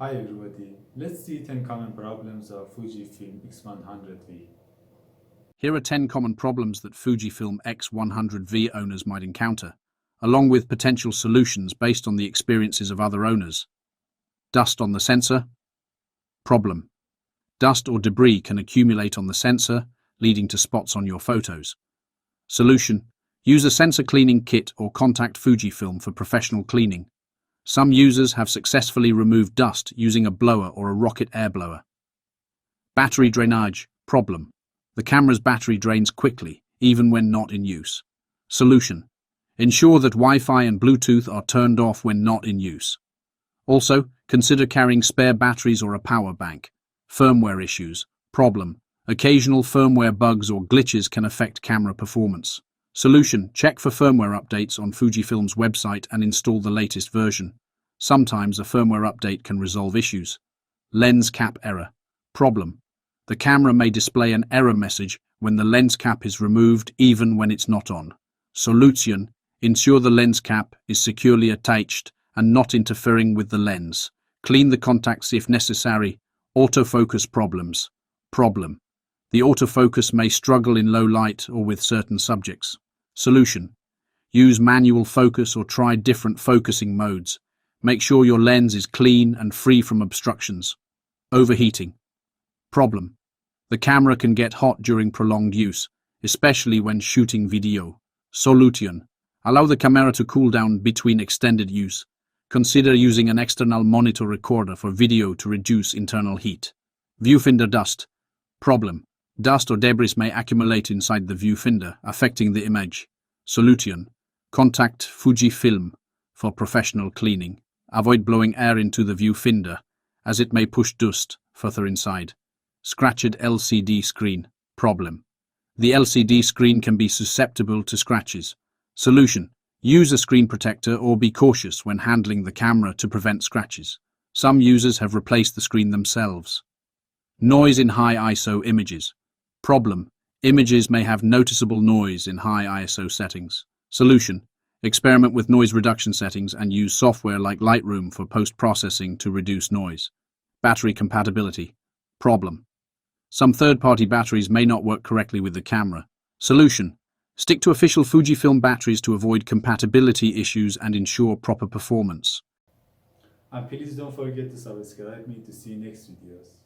Hi everybody, let's see 10 common problems of Fujifilm X100V. Here are 10 common problems that Fujifilm X100V owners might encounter, along with potential solutions based on the experiences of other owners. Dust on the sensor. Problem. Dust or debris can accumulate on the sensor, leading to spots on your photos. Solution. Use a sensor cleaning kit or contact Fujifilm for professional cleaning. Some users have successfully removed dust using a blower or a rocket air blower. Battery drainage. Problem. The camera's battery drains quickly, even when not in use. Solution. Ensure that Wi-Fi and Bluetooth are turned off when not in use. Also, consider carrying spare batteries or a power bank. Firmware issues. Problem. Occasional firmware bugs or glitches can affect camera performance. Solution. Check for firmware updates on Fujifilm's website and install the latest version. Sometimes a firmware update can resolve issues. Lens cap error. Problem. The camera may display an error message when the lens cap is removed even when it's not on. Solution. Ensure the lens cap is securely attached and not interfering with the lens. Clean the contacts if necessary. Autofocus problems. Problem. The autofocus may struggle in low light or with certain subjects. Solution. Use manual focus or try different focusing modes. Make sure your lens is clean and free from obstructions. Overheating. Problem. The camera can get hot during prolonged use, especially when shooting video. Solution. Allow the camera to cool down between extended use. Consider using an external monitor recorder for video to reduce internal heat. Viewfinder dust. Problem. Dust or debris may accumulate inside the viewfinder, affecting the image. Solution. Contact Fujifilm for professional cleaning. Avoid blowing air into the viewfinder, as it may push dust further inside. Scratched LCD screen. Problem. The LCD screen can be susceptible to scratches. Solution. Use a screen protector or be cautious when handling the camera to prevent scratches. Some users have replaced the screen themselves. Noise in high ISO images. Problem. Images may have noticeable noise in high ISO settings. Solution. Experiment with noise reduction settings and use software like Lightroom for post-processing to reduce noise. Battery compatibility. Problem. Some third-party batteries may not work correctly with the camera. Solution. Stick to official Fujifilm batteries to avoid compatibility issues and ensure proper performance. And please don't forget to subscribe me to see next videos.